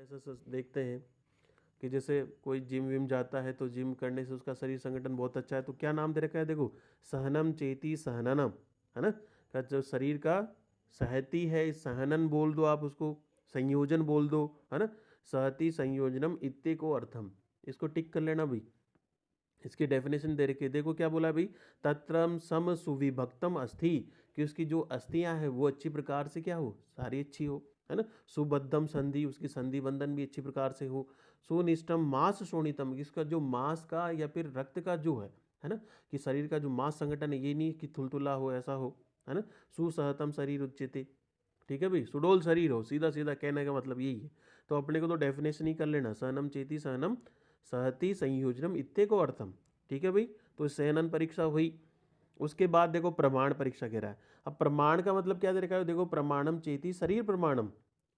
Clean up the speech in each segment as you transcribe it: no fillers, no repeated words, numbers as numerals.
ऐसा देखते हैं कि जैसे कोई जिम विम जाता है तो जिम करने से उसका शरीर संगठन बहुत अच्छा है, तो क्या नाम दे रखा है देखो, सहनम चेती सहननम, है ना। का जो शरीर का सहती है, इस सहनन बोल दो आप उसको, संयोजन बोल दो, है ना। सहती संयोजनम इत्ते को अर्थम, इसको टिक कर लेना भाई। इसकी डेफिनेशन दे रखी है, देखो क्या बोला भाई, तत्रम सम सुविभक्तम अस्थि, कि उसकी जो अस्थियां हैं वो अच्छी प्रकार से क्या हो, सारी अच्छी हो, है ना। सुबद्धम संधि, उसकी संधि बंधन भी अच्छी प्रकार से हो। सुनिष्टम मांस शोणितम, इसका जो मांस का या फिर रक्त का जो है ना, कि शरीर का जो मांस संगठन है, ये नहीं कि थुलथुला हो, ऐसा हो, है ना। सुसहतम शरीर उच्यते, ठीक है भाई, सुडोल शरीर हो, सीधा सीधा कहने का मतलब यही है। तो अपने को तो डेफिनेशन ही कर लेना, सहनम चेती सहनम सहति संयोजनम इत्ते को अर्थम, ठीक है भाई। तो सहनन परीक्षा हुई। उसके बाद देखो प्रमाण परीक्षा कह रहा है। अब प्रमाण का मतलब क्या दे रखा है, देखो प्रमाणम चेती शरीर प्रमाणम,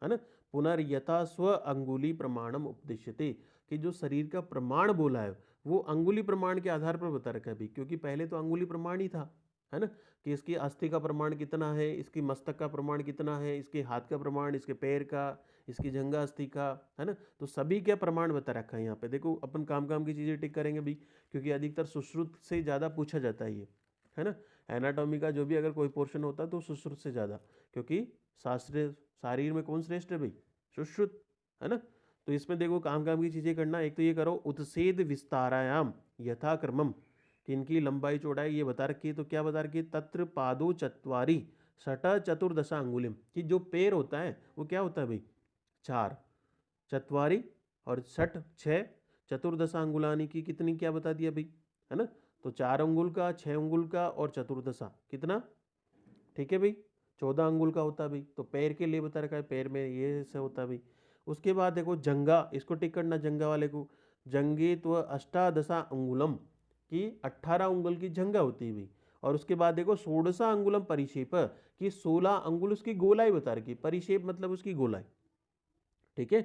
है ना। पुनर्यथा स्व अंगुली प्रमाणम उपदिश्यते, कि जो शरीर का प्रमाण बोला है वो अंगुली प्रमाण के आधार पर बता रखा है भाई, क्योंकि पहले तो अंगुली प्रमाण ही था, है ना। कि इसकी अस्थि का प्रमाण कितना है, इसकी मस्तक का प्रमाण कितना है, इसके हाथ का प्रमाण, इसके पैर का, इसकी जंघा अस्थि का, है ना। तो सभी क्या प्रमाण बता रखा है यहाँ पे। देखो अपन काम काम की चीजें टिक करेंगे भी, क्योंकि अधिकतर सुश्रुत से ज्यादा पूछा जाता है ये, है ना। एनाटॉमी का जो भी अगर कोई पोर्शन होता है तो सुश्रुत से ज्यादा, क्योंकि शास्त्र शरीर में कौन श्रेष्ठ है भाई, सुश्रुत, है ना। तो इसमें देखो काम काम की चीजें करना, एक तो ये करो उत्सेद विस्तारायाम यथाक्रमम, कि इनकी लंबाई चौड़ाई ये बता रखी है। तो क्या बता रखी है, तत्र पादो चत्वारी षट चतुर्दशा अंगुलिम, कि जो पैर होता है वो क्या होता है भाई, चार, चत्वारी और षट छः, चतुर्दशा अंगुलानी की कितनी, क्या बता दिया भाई, है ना। तो 4 अंगुल का, 6 अंगुल का और चतुर्दशा कितना, ठीक है भाई, 14 अंगुल का होता है भाई। तो पैर के लिए बता रखा है, पैर में ये से होता है भाई। उसके बाद देखो जंगा, इसको टिक करना जंगा वाले को, जंगे तो अष्टादशा अंगुलम, की 18 अंगुल की जंगा होती है भाई। और उसके बाद देखो षोडशा अंगुलम परिक्षेप, की 16 अंगुल उसकी गोलाई बता रखी, परिक्षेप मतलब उसकी गोलाई, ठीक है।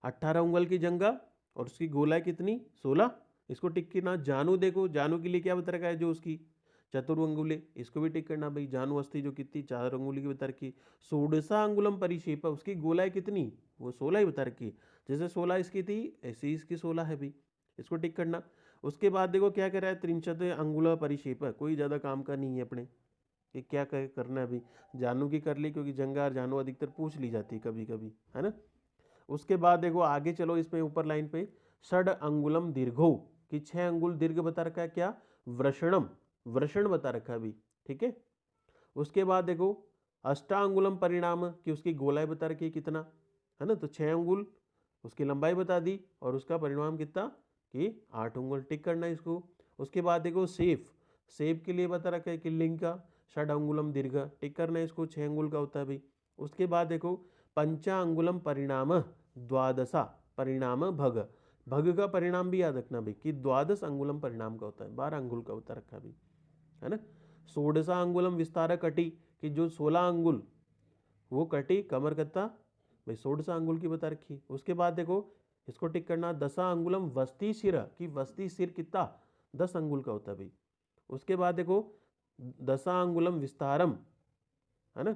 18 अंगुल की जंगा और उसकी गोलाई कितनी, 16। इसको टिक करना। जानू देखो, जानू के लिए क्या बता रखा है, जो उसकी चतुर्ंगुले, इसको भी टिक करना भाई। जानू अस्थि जो कितनी, 4 अंगुली की बता रखी। षोडशा अंगुलम परिक्षेप, उसकी गोलाई कितनी, वो 16 ही बता रखी। जैसे 16 इसकी थी ऐसी इसकी 16 है भाई, इसको टिक करना। उसके बाद देखो क्या कह रहा है, त्रिंशत अंगुल परिक्षेप, कोई ज्यादा काम का नहीं है अपने, कि क्या करना है अभी। जानू की कर ली, क्योंकि जंगा और जानू अधिकतर पूछ ली जाती है कभी कभी, है ना। उसके बाद देखो आगे चलो, इसमें ऊपर लाइन पे षड अंगुलम दीर्घो, कि 6 अंगुल दीर्घ बता रखा है, क्या, वृषणम, वृषण बता रखा है अभी, ठीक है। उसके बाद देखो अष्टांगुलम परिणाम, कि उसकी गोलाई बता रखी है कितना, है ना। तो 6 अंगुल उसकी लंबाई बता दी, और उसका परिणाम कितना, कि 8 अंगुल, टिक करना है इसको। उसके बाद देखो सेफ, सेफ के लिए बता रखा है किल्लिंग का, षड अंगुलम दीर्घ, टिक करना है इसको, 6 अंगुल का होता है भाई। उसके बाद देखो पंचांगुलम परिणाम द्वादशा परिणाम भग, भग का परिणाम भी याद रखना भाई, कि 12 अंगुलम परिणाम का होता है, 12 अंगुल का होता रखा भी, है ना। षोडशा अंगुलम विस्तार कटी, कि जो 16 अंगुल वो कटी कमर कत्ता, भाई 16 अंगुल की बता रखी। उसके बाद देखो इसको टिक करना, 10 अंगुलम वस्ती सिर, कि वस्ती सिर कितना, 10 अंगुल का होता है भाई। उसके बाद देखो 10 अंगुलम विस्तारम, है ना।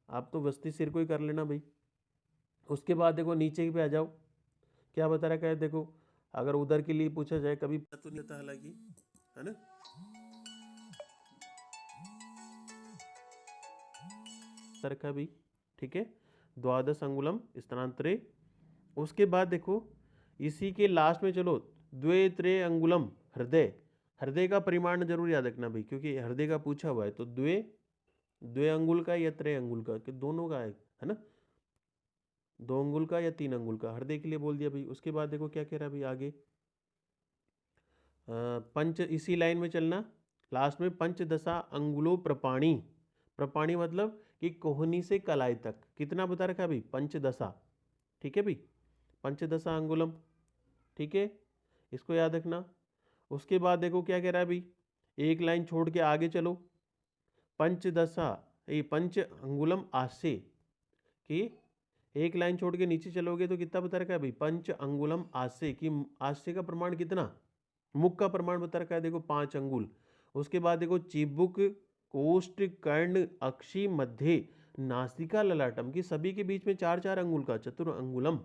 आप तो वस्ती सिर को ही कर लेना भाई। उसके बाद देखो नीचे पे आ जाओ, क्या बता रखा है देखो, अगर उधर के लिए पूछा जाए कभी पता तो नहीं होता हालांकि, है ना, रखा भी, ठीक है। 12 अंगुलम स्थानांतरे। उसके बाद देखो इसी के लास्ट में चलो, द्वे त्रे अंगुलम हृदय, हृदय का परिमाण जरूर याद रखना भाई, क्योंकि हृदय का पूछा हुआ है। तो द्वे, 2 अंगुल का या 3 अंगुल का, कि दोनों का है ना, 2 अंगुल का या 3 अंगुल का, हृदय के लिए बोल दिया भाई। उसके बाद देखो क्या कह रहा है भाई आगे, पंच, इसी लाइन में चलना, लास्ट में पंचदशा अंगुलो प्रपाणी, प्रपाणी मतलब कि कोहनी से कलाई तक कितना बता रखा है भाई, पंचदशा, ठीक है भाई, पंचदशा अंगुलम, ठीक है, इसको याद रखना। उसके बाद देखो क्या कह रहा है भाई, एक लाइन छोड़ के आगे चलो, पंचदशा, ये पंच अंगुलम आसे, कि एक लाइन छोड़ के नीचे चलोगे तो कितना बता रखा है भाई, पंच अंगुलम आसे, कि आसे का प्रमाण कितना, मुख का प्रमाण बता रखा है देखो 5 अंगुल। उसके बाद देखो चिबुक कोष्ठ कर्ण अक्षी मध्य नासिका ललाटम, की सभी के बीच में 4 4 अंगुल का, चतुर अंगुलम,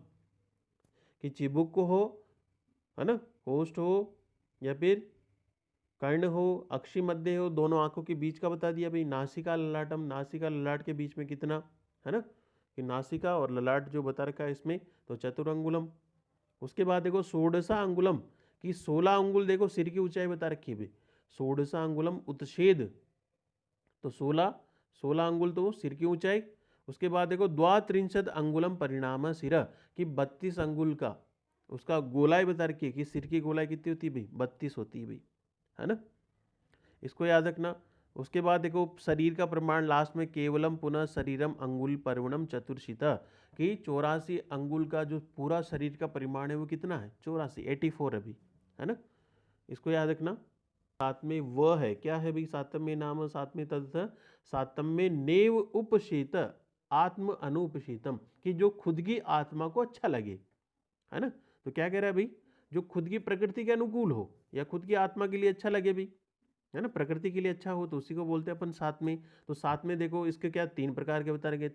कि चिबुक को हो, है ना, कोष्ठ हो, या फिर कर्ण हो, अक्षि मध्य हो, दोनों आंखों के बीच का बता दिया भाई। नासिका ललाटम, नासिका ललाट के बीच में कितना, है ना, कि नासिका और ललाट जो बता रखा है इसमें, तो चतुरंगुलम। उसके बाद देखो षोडशा अंगुलम, कि 16 अंगुल देखो सिर की ऊंचाई बता रखी है भाई। षोडशा अंगुलम उत्छेद, तो 16 अंगुल तो सिर की ऊंचाई। उसके बाद देखो द्वात्रिंशद अंगुलम परिणाम सिर, कि 32 अंगुल का उसका गोलाई बता रखी है, कि सिर की गोलाई कितनी होती है भाई, 32 होती है भाई, है ना, इसको याद रखना। उसके बाद देखो शरीर का प्रमाण लास्ट में, केवलम पुनः शरीरम अंगुल परवणम चतुर्शिता, कि 84 अंगुल का जो पूरा शरीर का परिमाण है वो कितना है, 84, 84 अभी, है ना, इसको याद रखना। साथ में वह है, क्या है भाई, सातम्य नाम सातम्य तदर्थ, सातम्य नेव उपशीत आत्म अनुपशीतम, कि जो खुद की आत्मा को अच्छा लगे, है ना, तो क्या कह रहा है भाई, जो खुद की प्रकृति के अनुकूल हो या खुद की आत्मा के लिए अच्छा लगे भाई, है ना, प्रकृति के लिए अच्छा हो, तो उसी को बोलते हैं अपन साथ में। तो साथ में देखो इसके क्या 3 प्रकार के बता रहे,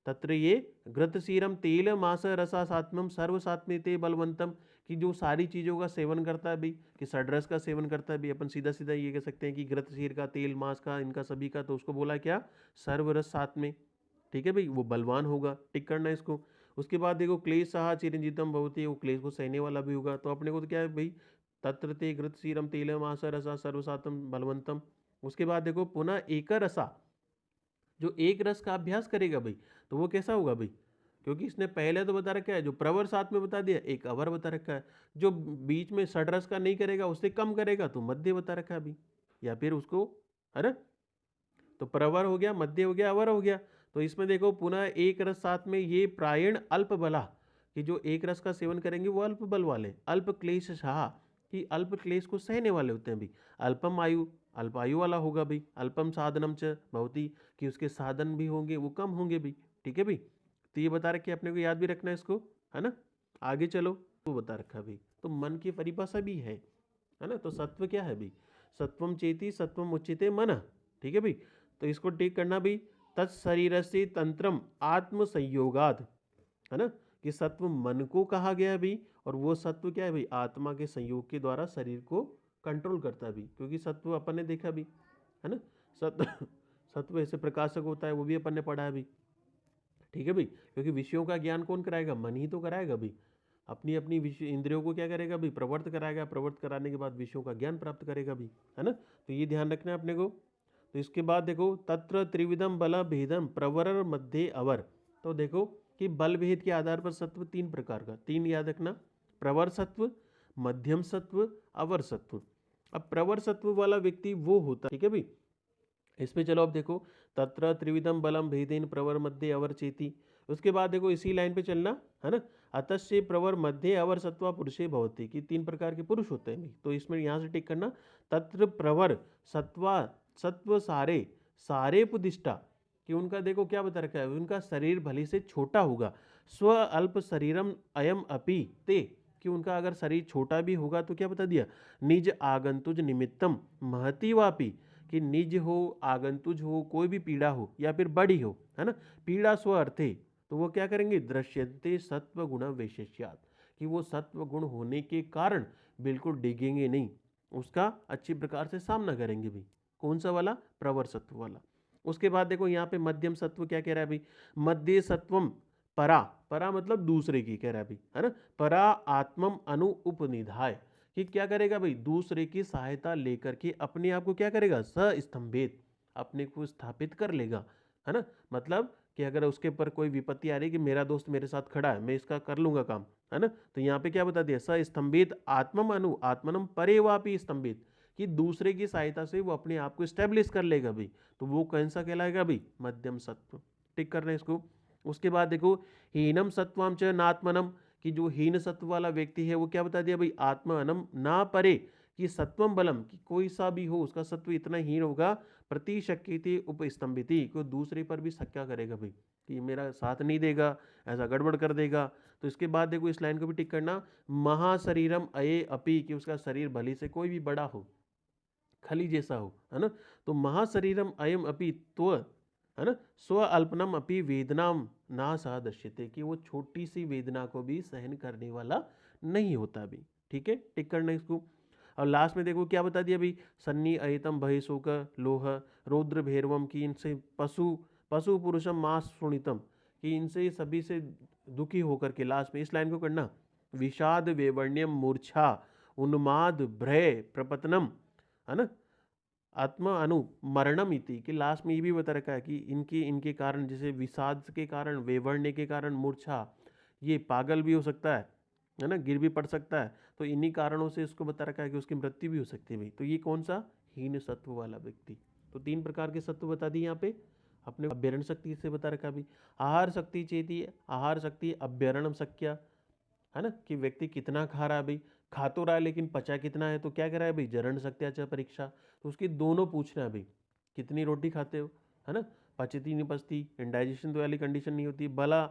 तत्र ये घृतशीरम तेल मास रसा सात्मम सर्व सात्मे ते बलवंतम, कि जो सारी चीजों का सेवन करता है भाई, कि षड्रस का सेवन करता है भाई, अपन सीधा सीधा ये कह सकते हैं कि घृतशीर का, तेल मास का, इनका सभी का, तो उसको बोला क्या, सर्वरस सात्मे, ठीक है भाई, वो बलवान होगा, टिक करना इसको। उसके बाद देखो क्लेश सहा चिरंजीतम भवती, वो क्लेश को सहने वाला भी होगा, तो अपने को तो क्या है भाई, तत्र ते घृतशीरम तेलम आस रसा सर्वसातम बलवंतम। उसके बाद देखो पुनः एक रसा, जो एक रस का अभ्यास करेगा भाई, तो वो कैसा होगा भाई, क्योंकि इसने पहले तो बता रखा है, जो प्रवर साथ में बता दिया, एक अवर बता रखा है, जो बीच में षड्रस का नहीं करेगा उससे कम करेगा तो मध्य बता रखा है अभी, या फिर उसको, अरे, तो प्रवर हो गया, मध्य हो गया, अवर हो गया। तो इसमें देखो पुनः एक रस साथ में, ये प्रायण अल्प बला, कि जो एक रस का सेवन करेंगे वो अल्प बल वाले, अल्प क्लेश शाह, कि अल्प क्लेश को सहने वाले होते हैं भाई। अल्पम आयु, अल्पायु वाला होगा भाई। अल्पम साधनम च भवती, कि उसके साधन भी होंगे वो कम होंगे भाई, ठीक है भाई। तो ये बता रखे, अपने को याद भी रखना है इसको, है ना। आगे चलो, तो बता रखा भाई, तो मन की परिभाषा भी है ना। तो सत्व क्या है भाई, सत्वम चेती सत्वम उच्यते मन, ठीक है भाई। तो इसको टिक करना भाई, तत्शरीर से तंत्रम आत्म संयोगात, है ना, कि सत्व मन को कहा गया है भाई, और वो सत्व क्या है भाई, आत्मा के संयोग के द्वारा शरीर को कंट्रोल करता है भाई, क्योंकि सत्व अपन ने देखा भी, है ना, सत्व सत्व ऐसे प्रकाशक होता है, वो भी अपन ने पढ़ा है भाई, ठीक है भाई। क्योंकि विषयों का ज्ञान कौन कराएगा, मन ही तो कराएगा भाई, अपनी अपनी विषय इंद्रियों को क्या करेगा भाई, प्रवृत्त कराएगा, प्रवृत्त कराने के बाद विषयों का ज्ञान प्राप्त करेगा भाई, है ना। तो ये ध्यान रखना है अपने को। तो इसके बाद देखो तत्र त्रिविधम बल भेदम प्रवर मध्य अवर, तो देखो कि बल भेद के आधार पर सत्व 3 प्रकार का, 3 याद रखना, प्रवर सत्व, मध्यम सत्व, अवर सत्व। अब प्रवर सत्व वाला व्यक्ति वो होता है, ठीक है भाई। इसमें चलो अब देखो, तत्र त्रिविधम बलम भेदेन प्रवर मध्य अवर चेती। उसके बाद देखो इसी लाइन पे चलना, है ना, अतश्य प्रवर मध्य अवर सत्वा पुरुषे भवति, कि 3 प्रकार के पुरुष होते हैं। तो इसमें यहाँ से टिक करना, तत्र प्रवर सत्वा सत्व सारे सारे पुदिष्टा, कि उनका देखो क्या बता रखा है, उनका शरीर भली से छोटा होगा, स्व अल्प शरीरम अयम अपि ते, कि उनका अगर शरीर छोटा भी होगा तो क्या बता दिया, निज आगंतुज निमित्तम महति वापि, कि निज हो, आगंतुज हो, कोई भी पीड़ा हो या फिर बड़ी हो, है ना, पीड़ा स्व अर्थे, तो वो क्या करेंगे, दृश्यन्ते सत्व गुण वैशेष्यात्, कि वो सत्व गुण होने के कारण बिल्कुल डिगेंगे नहीं, उसका अच्छी प्रकार से सामना करेंगे भी। कौन सा वाला, प्रवर सत्व वाला। उसके बाद देखो यहाँ पे मध्यम सत्व क्या कह रहा है भाई, मध्य सत्वम परा, परा मतलब दूसरे की कह रहा है भाई, है ना, परा आत्मम अनु उपनिधाय, कि क्या करेगा भाई, दूसरे की सहायता लेकर के अपने आप को क्या करेगा, सस्तंभित, अपने को स्थापित कर लेगा, है ना। मतलब कि अगर उसके ऊपर कोई विपत्ति आ रही है, कि मेरा दोस्त मेरे साथ खड़ा है, मैं इसका कर लूंगा काम, है ना, तो यहाँ पे क्या बता दिया, सस्तंभित आत्मम अनु आत्मनम परेवापि स्तंभित, कि दूसरे की सहायता से वो अपने आप को स्टेब्लिश कर लेगा भाई, तो वो कौन सा कहलाएगा भाई, मध्यम सत्व, टिक करना है इसको। उसके बाद देखो हीनम सत्वम च नात्मनम, कि जो हीन सत्व वाला व्यक्ति है वो क्या बता दिया भाई, आत्मानम ना परे, कि सत्वम बलम, कि कोई सा भी हो उसका सत्व इतना हीन होगा, प्रति शक्ति उपस्तंभिति, को दूसरे पर भी शक्का करेगा भाई, कि मेरा साथ नहीं देगा, ऐसा गड़बड़ कर देगा। तो इसके बाद देखो इस लाइन को भी टिक करना, महाशरीरम अये अपि, कि उसका शरीर भली से कोई भी बड़ा हो, खली जैसा हो, है ना, तो महाशरीरम अयम अपि तो, है ना। स्व अल्पनम अपि वेदनाम ना सह दृश्यते, कि वो छोटी सी वेदना को भी सहन करने वाला नहीं होता भी। ठीक है, टिक करना इसको। और लास्ट में देखो क्या बता दिया अभी, सन्नी अहितम बहिशोक लोह रौद्र भैरवम, की इनसे पशु पशु पुरुषम मास सुनितम, कि इनसे सभी से दुखी होकर के, लास्ट में इस लाइन को करना, विषाद वेवर्ण्यम मूर्छा उन्माद भ्रय प्रपतनम, है ना, आत्मा अनु मरणम इति, कि लास्ट में ये भी बता रखा है कि इनके इनके कारण, जैसे विषाद के कारण, वेवर्ण्य के कारण, मूर्छा, ये पागल भी हो सकता है ना, गिर भी पड़ सकता है। तो इन्हीं कारणों से इसको बता रखा है कि उसकी मृत्यु भी हो सकती है भाई। तो ये कौन सा, हीन सत्व वाला व्यक्ति। तो 3 प्रकार के सत्व बता दिए यहाँ पे अपने। अभ्यरण शक्ति से बता रखा भी, आहार शक्ति चेती, आहार शक्ति अभ्यरणम शक्या, है ना, कि व्यक्ति कितना खा रहा है भाई, खा तो रहा है लेकिन पचा कितना है, तो क्या कह रहा है भाई, जरण शक्त्याचा परीक्षा। तो उसकी दोनों पूछना है भाई, कितनी रोटी खाते हो, है ना, पचती नहीं पचती, इंडाइजेशन तो वाली कंडीशन नहीं होती, बला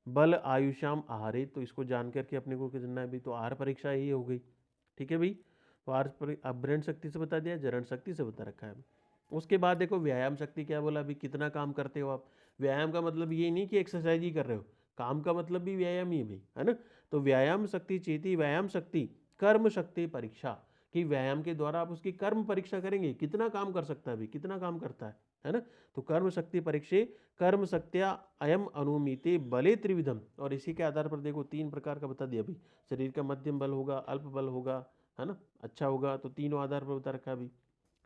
बल आयुष्याम आहारे, तो इसको जान करके अपने को क्या करना है भाई, तो आहार परीक्षा यही हो गई। ठीक है भाई, तो आहार अभ्यरण शक्ति से बता दिया, जरण शक्ति से बता रखा है। उसके बाद देखो व्यायाम शक्ति क्या बोला अभी, कितना काम करते हो आप। व्यायाम का मतलब ये नहीं कि एक्सरसाइज ही कर रहे हो, काम का मतलब भी व्यायाम ही है भाई, है ना। तो व्यायाम शक्ति चेती व्यायाम शक्ति कर्म शक्ति परीक्षा, कि व्यायाम के द्वारा आप उसकी कर्म परीक्षा करेंगे, कितना काम कर सकता है भाई, कितना काम करता है ना। तो कर्म शक्ति परीक्षे कर्म शक्त्या अयम अनुमीते बले त्रिविधम, और इसी के आधार पर देखो 3 प्रकार का बता दिया भाई, शरीर का मध्यम बल होगा, अल्प बल होगा, है ना, अच्छा होगा, तो तीनों आधार पर बता रखा अभी।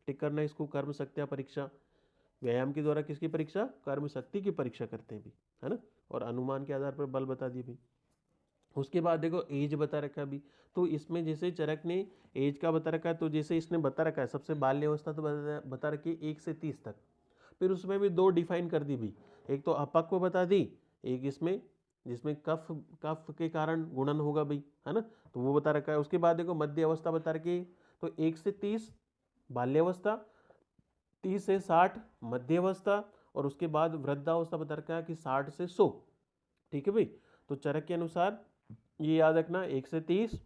टिक करना इसको, कर्म शक्त्या परीक्षा, व्यायाम के द्वारा किसकी परीक्षा, कर्म शक्ति की परीक्षा करते हैं भी, है ना, और अनुमान के आधार पर बल बता दिए भी। उसके बाद देखो एज बता रखा है अभी, तो इसमें जैसे चरक ने एज का बता रखा है, तो जैसे इसने बता रखा है सबसे बाल्य अवस्था तो बता रखी है 1 से 30 तक, फिर उसमें भी 2 डिफाइन कर दी भी, एक तो अपक्व बता दी, एक इसमें जिसमें कफ कफ के कारण गुणन होगा भाई, है ना, तो वो बता रखा है। उसके बाद देखो मध्य अवस्था बता रखी है, तो 1 से 30 बाल्यावस्था, 30 से 60 मध्य अवस्था, और उसके बाद वृद्धावस्था बता रखा है कि 60 से 100। ठीक है भाई, तो चरक के अनुसार ये याद रखना, 1 से 30,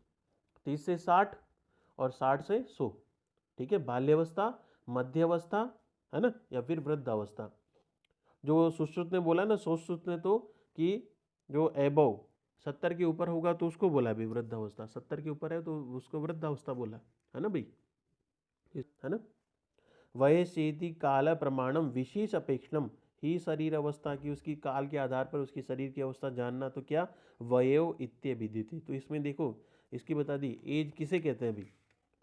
30 से 60 और 60 से 100। ठीक है, बाल्यावस्था, मध्य अवस्था, है ना, या फिर वृद्धावस्था। जो सुश्रुत ने बोला ना, सुश्रुत ने तो कि जो एबव 70 के ऊपर होगा तो उसको बोला भी वृद्धावस्था, 70 के ऊपर है तो उसको वृद्धावस्था बोला, है ना भाई, है ना। वयसेति काल प्रमाणम विशेष अपेक्षणम ही शरीर अवस्था की, उसकी काल के आधार पर उसकी शरीर की अवस्था जानना, तो क्या वयो इत्यभिधीति। तो इसमें देखो इसकी बता दी एज किसे कहते हैं अभी,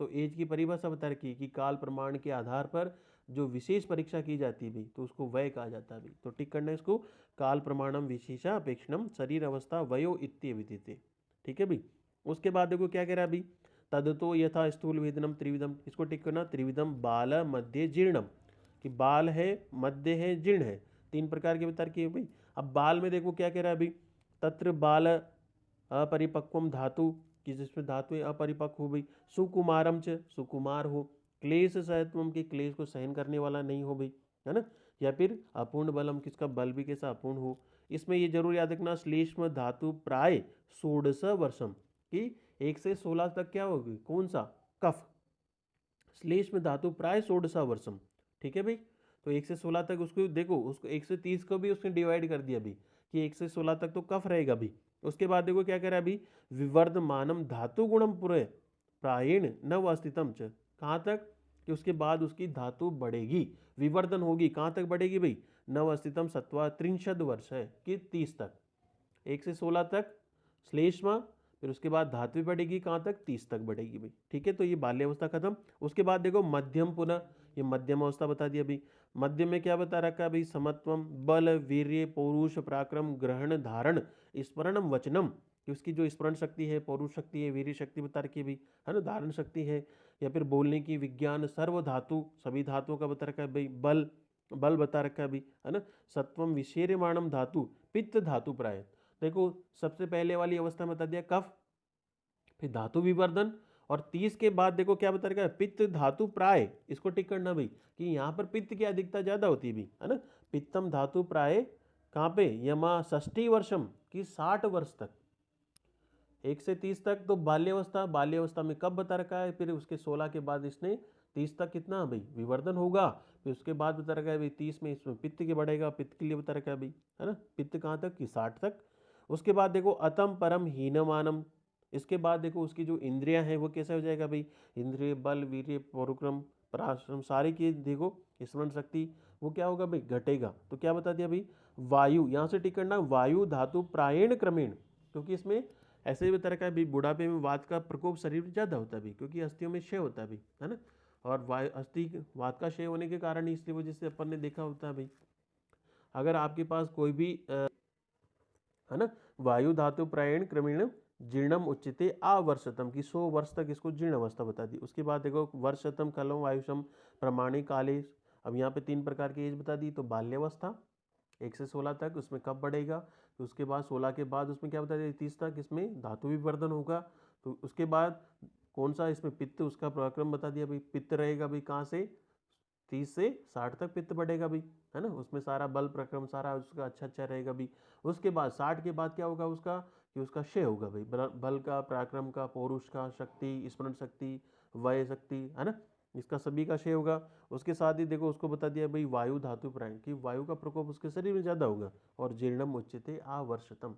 तो एज की परिभाषा बता रखी कि काल प्रमाण के आधार पर जो विशेष परीक्षा की जाती है भी, तो उसको वय कहा जाता है भी। तो टिक करना इसको, काल प्रमाणम विशेषा अपेक्षणम शरीर अवस्था वयो इत्यभिधीति। ठीक है भाई। उसके बाद देखो क्या कह रहा है अभी, तदतो यथा स्थूल वेदनम त्रिविधम, इसको टिक करना, त्रिविधम बाल मध्य जीर्णम, कि बाल है, मध्य है, जीर्ण है, 3 प्रकार के बता रखी है भाई। अब बाल में देखो क्या कह रहा है अभी, तत्र बाल अपरिपक्वम धातु, कि जिसमें धातु अपरिपक्व हो भाई, सुकुमारम च सुकुमार हो, क्लेश सहत्वम, के क्लेश को सहन करने वाला नहीं हो भाई, है ना, या फिर अपूर्ण बलम, किसका बल भी कैसा अपूर्ण हो। इसमें ये जरूर याद रखना, श्लेष्म धातु प्राय 16 वर्षम, कि 1 से 16 तक क्या होगी, कौन सा, कफ, श्लेष्म धातु प्राय 16 वर्षम। ठीक है भाई, तो 1 से 16 तक उसको देखो, उसको 1 से 30 को भी उसने डिवाइड कर दिया अभी, कि 1 से 16 तक तो कफ रहेगा भी। उसके बाद देखो क्या कह रहा है अभी, विवर्धमानम धातु गुणम पुरे प्रायेण नव अस्तित्वम च, कहाँ तक, कि उसके बाद उसकी धातु बढ़ेगी, विवर्धन होगी, कहाँ तक बढ़ेगी भाई, नव अस्तित्वम सत्वा 63 वर्ष है कि 30 तक, 1 से 16 तक श्लेष्मा, फिर उसके बाद धातु बढ़ेगी कहाँ तक, 30 तक बढ़ेगी भाई। ठीक है, तो ये बाल्य अवस्था खत्म। उसके बाद देखो मध्यम, पुनः ये मध्यम अवस्था बता दिया भाई। मध्यम में क्या बता रखा है भाई, समत्वम बल वीर्य पौरुष पराक्रम ग्रहण धारण स्मरणम वचनम, कि उसकी जो स्मरण शक्ति है, पौरुष शक्ति है, वीर्य शक्ति बता रखी है भाई, है ना, धारण शक्ति है, या फिर बोलने की विज्ञान, सर्व धातु सभी धातुओं का बता रखा है भाई, बल बल बता रखा है भाई, है ना, सत्वम विशेर्यमाणम धातु पित्त धातु प्राय। देखो सबसे पहले वाली अवस्था में बता दिया कफ, फिर धातु विवर्धन, और 30 के बाद देखो क्या बता रखा है, पित्त धातु प्राय, इसको टिक करना भाई, कि यहाँ पर पित्त की अधिकता ज्यादा होती है भी, है ना, पित्तम धातु प्राय कहाँ पे, यमा 60 वर्षम, की 60 वर्ष तक, 1 से 30 तक तो बाल्यावस्था, बाल्यावस्था में कब बता रखा है, फिर उसके 16 के बाद इसने 30 तक कितना भाई विवर्धन होगा। फिर उसके बाद बता रखा है भाई 30 में इसमें पित्त के बढ़ेगा, पित्त के लिए बता रखा है भाई, है ना, पित्त कहाँ तक कि 60 तक। उसके बाद देखो अतम परम हीनमानम, इसके बाद देखो उसकी जो इंद्रियां हैं वो कैसे हो जाएगा भाई, इंद्रिय बल वीर्य पराक्रम पराक्रम सारे की देखो स्मरण शक्ति वो क्या होगा भाई घटेगा। तो क्या बता दिया भाई, वायु, यहाँ से टिक करना, वायु धातु प्रायण क्रमेण, क्योंकि इसमें ऐसे ही बता रखा है भाई बुढ़ापे में वात का प्रकोप शरीर में ज़्यादा होता है भाई, क्योंकि अस्थियों में क्षय होता है भाई, है ना, और वायु अस्थि वात का क्षय होने के कारण ही इसलिए वजह से अपन ने देखा होता है भाई। अगर आपके पास कोई भी है ना, वायु धातु प्रायण क्रमेण जीर्णम उच्चते आवर्षतम की 100 वर्ष तक इसको जीर्ण अवस्था बता दी। उसके बाद देखो वर्षतम कलम वायुषम प्रमाणिक काले, अब यहाँ पे 3 प्रकार की एज बता दी। तो बाल्यावस्था 1 से 16 तक, उसमें कब बढ़ेगा, तो उसके बाद 16 के बाद उसमें क्या बता दिया 30 तक इसमें धातु विवर्धन होगा। तो उसके बाद कौन सा इसमें पित्त, उसका पराक्रम बता दिया भाई, पित्त रहेगा भाई कहाँ से 30 से 60 तक पित्त बढ़ेगा भी, है ना, उसमें सारा बल प्रक्रम सारा उसका अच्छा अच्छा रहेगा भी। उसके बाद 60 के बाद क्या होगा उसका, कि उसका क्षय होगा भाई, बल का पराक्रम का पौरुष का शक्ति स्मरण शक्ति वय शक्ति, है ना, इसका सभी का क्षय होगा। उसके साथ ही देखो उसको बता दिया भाई वायु धातु प्राण की वायु का प्रकोप उसके शरीर में ज़्यादा होगा। और जीर्णम उच्चते आवर्षतम,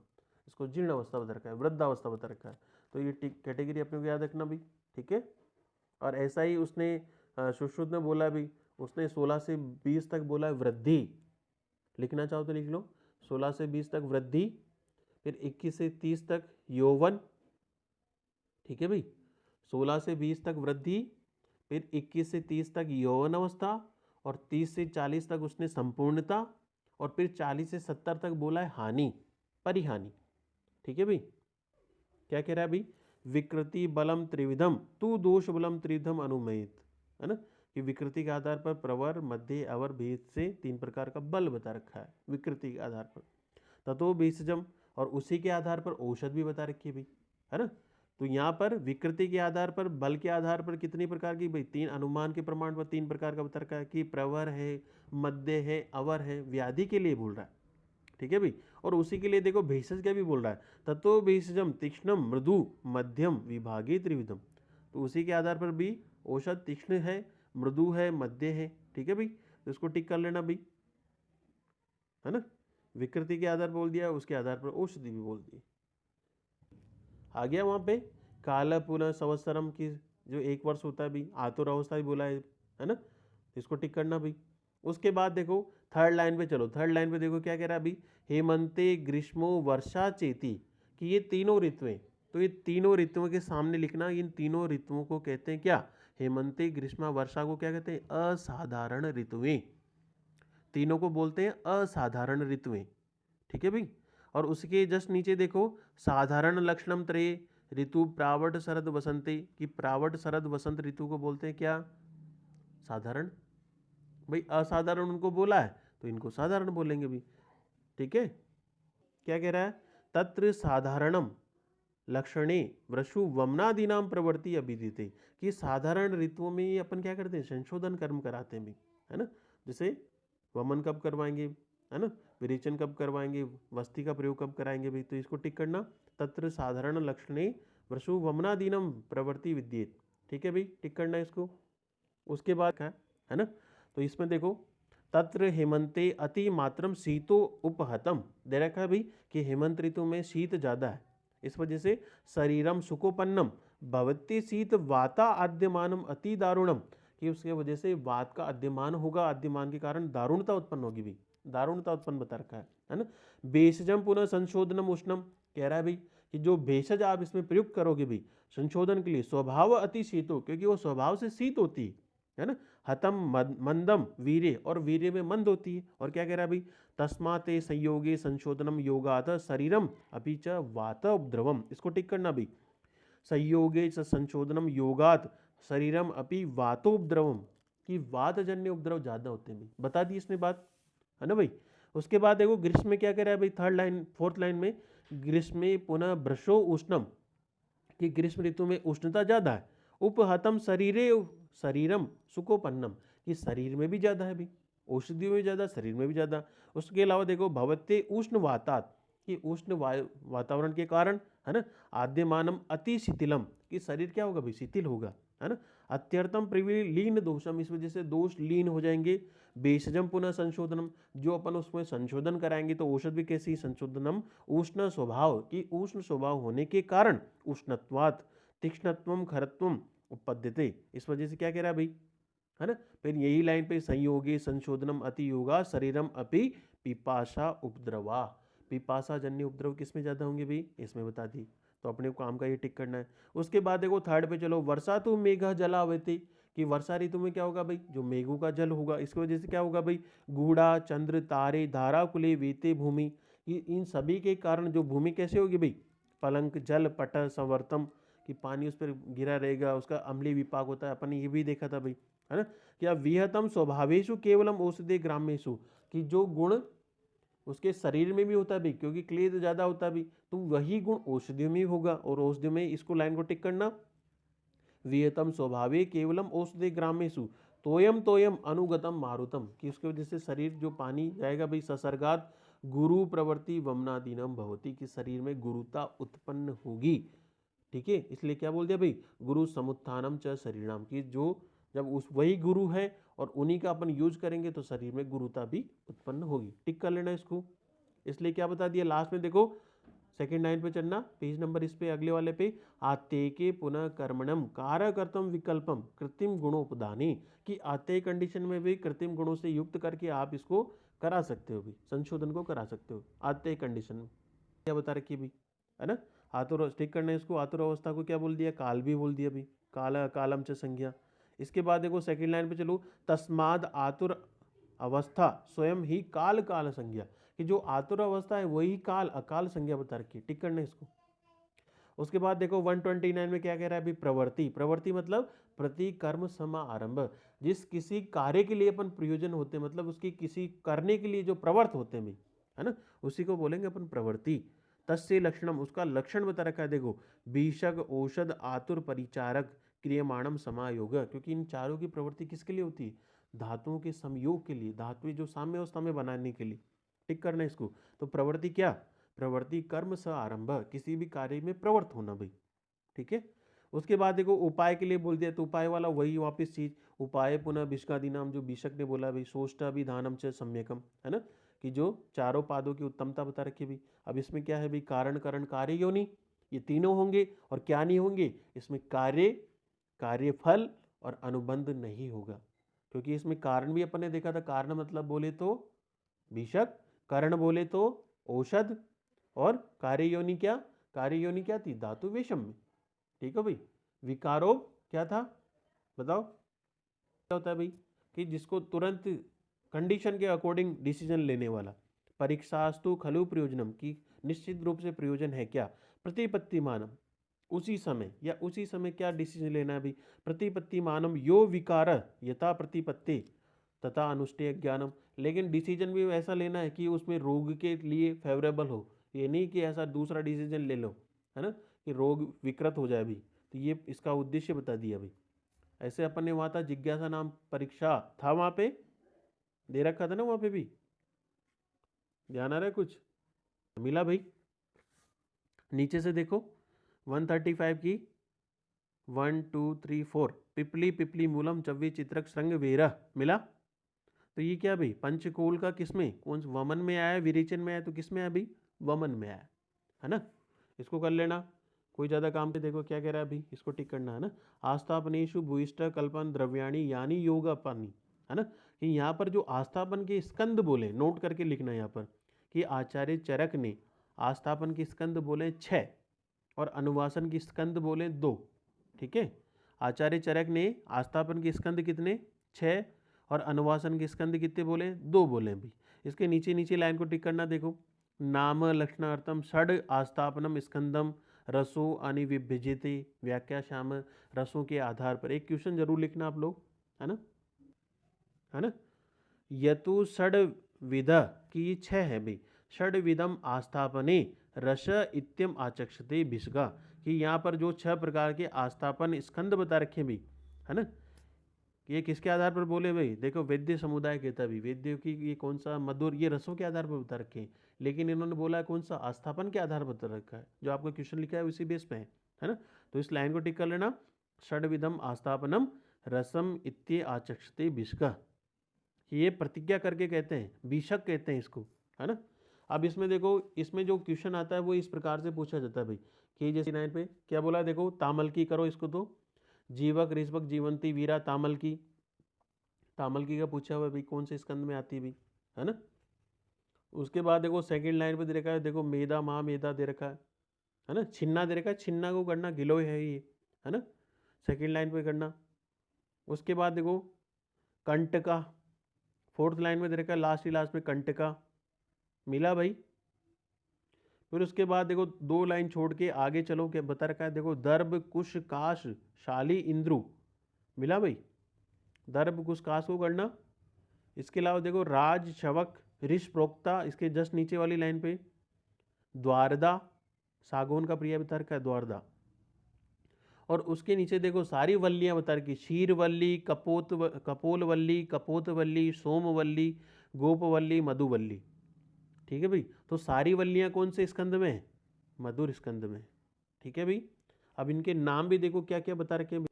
इसको जीर्ण अवस्था बता रखा है, वृद्धावस्था बता रखा है। तो ये कैटेगरी अपने को याद रखना भी, ठीक है। और ऐसा ही उसने सुश्रुत ने बोला भी, उसने 16 से 20 तक बोला है वृद्धि, लिखना चाहो तो लिख लो, 16 से 20 तक वृद्धि, फिर 21 से 30 तक यौवन, ठीक है भाई, 16 से 20 तक वृद्धि, फिर 21 से 30 तक यौवन अवस्था, और 30 से 40 तक उसने संपूर्णता, और फिर 40 से 70 तक बोला है हानि परिहानि, ठीक है भाई। क्या कह रहा है भाई, विकृति बलम त्रिविधम तू दोष बलम त्रिविधम अनुमेत, है ना, कि विकृति के आधार पर प्रवर मध्य अवर भेद से 3 प्रकार का बल बता रखा है विकृति के आधार पर। ततो बीसजम, और उसी के आधार पर औषध भी बता रखी है भाई, है ना। तो यहाँ पर विकृति के आधार पर बल के आधार पर कितनी प्रकार की भाई, 3 अनुमान के प्रमाण पर 3 प्रकार का बता रखा है, कि प्रवर है मध्य है अवर है, व्याधि के लिए बोल रहा है, ठीक है भाई। और उसी के लिए देखो भेषज क्या भी बोल रहा है, तत्व भेषजम तीक्ष्णम मृदु मध्यम विभागी त्रिविधम, तो उसी के आधार पर भी औषध तीक्ष्ण है मृदु है मध्य है, ठीक है भाई। तो इसको टिक कर लेना भाई, है ना, विकृति के आधार पर बोल दिया, उसके आधार पर औषधि भी बोल दी। आ गया वहां पे काल पुनः संवत्सरम की जो 1 वर्ष होता है भी, आतुर अवस्था भी बोला है ना, इसको टिक करना भाई। उसके बाद देखो थर्ड लाइन पे चलो, थर्ड लाइन पे देखो क्या कह रहा है अभी, हेमंते ग्रीष्मो वर्षा चेती, कि ये तीनों ऋतुएं, तो ये तीनों ऋतुओं के सामने लिखना, इन तीनों ऋतुओं को कहते हैं क्या, हेमंते ग्रीष्मा वर्षा को क्या कहते हैं, असाधारण ऋतुएं, तीनों को बोलते हैं असाधारण ऋतुएं, ठीक है भाई। और उसके जस्ट नीचे देखो साधारण लक्षणम त्रय ऋतु प्रावट शरद वसंते, कि प्रावट शरद वसंत ऋतु को बोलते हैं क्या, साधारण, भाई असाधारण उनको बोला है तो इनको साधारण बोलेंगे भी, ठीक है। क्या कह रहा है, तत्र साधारणम लक्षणे वृषु वमनादीनाम प्रवृत्ति अभिधीते, कि साधारण ऋतुओं में ये अपन क्या करते हैं संशोधन कर्म कराते हैं भी, है ना, जैसे वमन कब करवाएंगे, है ना, विरेचन कब करवाएंगे, वस्ती का प्रयोग कब कराएंगे भाई, तो इसको टिक करना, तत्र साधारण लक्षणे वृषु वमनादीनम प्रवृत्ति विद्येत, ठीक है भाई, टिक करना इसको। उसके बाद है ना, तो इसमें देखो तत्र हेमंते अति मात्रम शीतो उपहतम दे रखा है भाई, कि हेमंत ऋतु में शीत ज्यादा है, इस वजह से शरीरम सुकोपन्नम भवती शीत वाता आद्यमानम अति दारुणम, कि उसके वजह से वात का आद्यमान होगा, आद्यमान के कारण दारुणता उत्पन्न होगी भी, दारुणता उत्पन्न बता रखा है ना। भेषजम पुनः संशोधनम उष्णम, कह रहा है भाई कि जो भेषज आप इसमें प्रयुक्त करोगे भी संशोधन के लिए, स्वभाव अति शीतो, क्योंकि वो स्वभाव से शीत होती है ना, हतम मंदम वीर्य, और वीर्य में मंद होती है। और क्या कह रहा है भाई, तस्माते संयोगे संशोधनम योगात शरीरम अपि च वात उपद्रवम, इसको टिक करना भाई, संयोगे संशोधनम योगात शरीरम अपि वातोपद्रवम, कि वातजन्य उपद्रव ज्यादा होते हैं भाई, बता दी इसने बात, है ना भाई। उसके बाद देखो ग्रीष्म में क्या कह रहा है भाई, थर्ड लाइन फोर्थ लाइन में, ग्रीष्म पुनः भ्रशो उष्णम, कि ग्रीष्म ऋतु में उष्णता ज्यादा है, उपहतम शरीरे शरीरम सुकोपन्नम, कि शरीर में भी ज्यादा है भाई, औषधियों में ज्यादा शरीर में भी ज्यादा। उसके अलावा देखो भवते उष्ण वातात, कि उष्ण वातावरण के कारण, है ना, आद्यमानम अति शिथिलम, कि शरीर क्या होगा भाई शिथिल होगा, है ना, अत्यर्थम प्रविलीन दोषम, इस वजह से दोष लीन हो जाएंगे। भेषजम पुनः संशोधनम, जो अपन उसमें संशोधन कराएंगे तो औषध भी कैसी संशोधनम, उष्ण स्वभाव की, उष्ण स्वभाव होने के कारण उष्णत्वात् तीक्ष्णत्वम खरत्वम उपपद्यते, इस वजह से क्या कह रहा है भाई, है ना। फिर यही लाइन पे संयोगे संशोधनम अति योगा शरीरम अपि पिपाशा उपद्रवा, पिपाशा जन्य उपद्रव किसमें ज्यादा होंगे भाई, इसमें बता दी। तो अपने को काम का ये टिक करना है। उसके बाद देखो थर्ड पे चलो, वर्षा तो मेघ जलावती, कि वर्षा ऋतु में क्या होगा भाई, जो मेघों का जल होगा, इसकी वजह से क्या होगा भाई, गूढ़ा चंद्र तारे धारा कुले वेते भूमि, इन सभी के कारण जो भूमि कैसे होगी भाई, पलंक जल पट संवर्तम, कि पानी उस पर गिरा रहेगा, उसका अम्लीय विपाक होता है, अपन ने ये भी देखा था भाई, है ना। क्या विहतम स्वभावेशु केवलम औषधि ग्रामेशु, कि जो गुण उसके शरीर में भी होता है भी, क्योंकि क्लेद ज्यादा होता है भी, तो वही गुण औषधियों में होगा, और औषधियों में इसको लाइन को टिक करना, वियतम स्वभावे केवलम औषधि ग्रामेशु तोयम तोयम अनुगतम मारुतम, कि उसके वजह से शरीर जो पानी जाएगा भाई, ससर्गात गुरु प्रवृत्ति वमनादीनम भवती, कि शरीर में गुरुता उत्पन्न होगी। ठीक है, इसलिए क्या बोल दिया भाई, गुरु समुत्थानम च शरीराम, की जो जब उस वही गुरु है और उन्हीं का अपन यूज करेंगे तो शरीर में गुरुता भी उत्पन्न होगी। टिक कर लेना इसको। इसलिए क्या बता दिया लास्ट में, देखो सेकंड लाइन पे चलना, पेज नंबर इस पे अगले वाले पे, आते के पुनः कर्मणम कारकर्तम विकल्पम कृत्रिम गुणोपदाने, कि आते कंडीशन में भी कृत्रिम गुणों से युक्त करके आप इसको करा सकते हो भी, संशोधन को करा सकते हो आते कंडीशन में। क्या बता रखी भी, है ना। आतुर टिक करना है इसको, आतुर अवस्था को क्या बोल दिया, काल भी बोल दिया भी, काल कालम च संज्ञा। इसके बाद देखो सेकंड लाइन पे चलो, तस्माद आतुर अवस्था स्वयं ही काल काल संज्ञा, कि जो आतुर अवस्था है वही काल अकाल संज्ञा बता रखी है। टिक करना है इसको। उसके बाद देखो 129 में क्या कह रहा है अभी, प्रवृत्ति, प्रवृत्ति मतलब प्रति कर्म समारंभ, जिस किसी कार्य के लिए अपन प्रयोजन होते हैं, मतलब उसकी किसी करने के लिए जो प्रवर्त होते हैं, है ना, उसी को बोलेंगे अपन प्रवृत्ति। तस्य लक्षणम, उसका लक्षण बता रखा है देखो, बीषक औषध आतुर परिचारक क्रियमाणम समायोग, क्योंकि इन चारों की प्रवृत्ति किसके लिए होती है, धातुओं के संयोग के लिए, धातुएं जो साम्य अवस्था में बनाने के लिए। टिक करना है इसको। तो प्रवृत्ति क्या, प्रवृत्ति कर्म स आरंभ, किसी भी कार्य में प्रवृत्त होना भाई। ठीक है। उसके बाद देखो उपाय के लिए बोल दिया, तो उपाय वाला वही वापस चीज, उपाय पुनः विष्कादि नाम, जो विशक ने बोला भाई, सोष्टाभिधानम च सम्यकम, है ना, कि जो चारों पादों की उत्तमता बता रखी भाई। अब इसमें क्या है भाई, कारण करण कार्य योनि, ये तीनों होंगे, और क्या नहीं होंगे इसमें, कार्य कार्यफल और अनुबंध नहीं होगा, क्योंकि इसमें कारण भी अपन ने देखा था, कारण मतलब बोले तो विशक, करण बोले तो औषध, और कार्य योनि क्या, कार्य योनि क्या थी, धातु विषम में। ठीक है भाई। विकारो क्या था बताओ, क्या होता है भाई, कि जिसको तुरंत कंडीशन के अकॉर्डिंग डिसीजन लेने वाला। परीक्षास्तु खलु प्रयोजनम, की निश्चित रूप से प्रयोजन है क्या, प्रतिपत्ति मानम, उसी समय या उसी समय क्या डिसीजन लेना है भाई, प्रतिपत्ति मानम यो विकार यथा प्रतिपत्ति तथा अनुष्ठेय ज्ञानम, लेकिन डिसीजन भी ऐसा लेना है कि उसमें रोग के लिए फेवरेबल हो, ये नहीं कि ऐसा दूसरा डिसीजन ले लो, है ना, कि रोग विकृत हो जाए भी। तो ये इसका उद्देश्य बता दिया भाई। ऐसे अपन ने वहाँ था जिज्ञासा नाम परीक्षा था, वहाँ पे दे रखा था ना, वहाँ पे भी ध्यान आ रहा है कुछ, मिला भाई। नीचे से देखो 135 की 1 2 3 4, पिपली पिपली मूलम चव्वी चित्रक श्रृंग वेरा, मिला। तो ये क्या भाई, पंचकोल का किसमें, कौन सा वमन में आया, विरेचन में आया, तो किसमें आया भाई, वमन में आया, है ना। इसको कर लेना, कोई ज़्यादा काम पे। देखो क्या कह रहा है अभी, इसको टिक करना है ना। आस्थापनेशु भूयिष्ठ कल्पन द्रव्याणी यानी योग अपनी, है ना, कि यहाँ पर जो आस्थापन के स्कंद बोले, नोट करके लिखना है यहाँ पर, कि आचार्य चरक ने आस्थापन के स्कंद बोले 6 और अनुवासन की स्कंद बोले 2। ठीक है, आचार्य चरक ने आस्थापन के स्कंद कितने 6 और अनुवासन के स्कंद कितने बोले 2 बोले भी। इसके नीचे नीचे लाइन को टिक करना, देखो नाम लक्षणार्थम षड आस्थापनम स्कंदम रसो अनिविभ्यजते व्याख्या श्याम, रसों के आधार पर एक क्वेश्चन जरूर लिखना आप लोग, है ना, है ना। यतु षड विध की 6 है भाई, षड विधम आस्थापने रस इत्यम आचक्षते भिषगा, कि यहाँ पर जो 6 प्रकार के आस्थापन स्कंद बता रखे भाई, है ना, कि ये किसके आधार पर बोले भाई, देखो वैद्य समुदाय कहता भी, वैद्य की ये कौन सा मधुर, ये रसों के आधार पर बता रखे हैं, लेकिन इन्होंने बोला कौन सा, आस्थापन के आधार पर बता रखा है, जो आपका क्वेश्चन लिखा है उसी बेस पे है ना। तो इस लाइन को टिक कर लेना, षड्विधम आस्थापनम रसम इत्ये आचक्षते बिष्क, ये प्रतिज्ञा करके कहते हैं, बिशक कहते हैं इसको, है ना। अब इसमें देखो, इसमें जो क्वेश्चन आता है वो इस प्रकार से पूछा जाता है भाई कि जैसे 9 पे क्या बोला, देखो तामल की करो इसको, तो जीवक ऋषभक जीवंती वीरा तामल की, तामल की का पूछा हुआ है भाई, कौन से स्कंद में आती है भाई, है ना। उसके बाद देखो सेकंड लाइन पे दे रखा है, देखो मेधा महामेधा दे रखा है ना, छिन्ना दे रखा है, छिन्ना को करना गिलोय है ये, है ना, सेकंड लाइन पे करना। उसके बाद देखो कंटका, फोर्थ लाइन में दे रखा है, लास्ट ही लास्ट में कंटका, मिला भाई। फिर उसके बाद देखो 2 लाइन छोड़ के आगे चलो, क्या बता रखा है, देखो दर्भ कुश काश शाली इंद्रु, मिला भाई, दर्भ कुश काश को करना। इसके अलावा देखो राज शवक ऋष प्रोक्ता, इसके जस्ट नीचे वाली लाइन पे द्वारदा, सागौन का प्रिय बता रखा है द्वारदा। और उसके नीचे देखो सारी वल्लियां बता रखी, शीरवल्ली कपोलवल्ली कपोतवल्ली सोमवल्ली गोपवल्ली मधुवल्ली, ठीक है भाई। तो सारी वल्लियां कौन से स्कंद में है, मधुर स्कंद में, ठीक है भाई। अब इनके नाम भी देखो क्या क्या बता रखे हैं,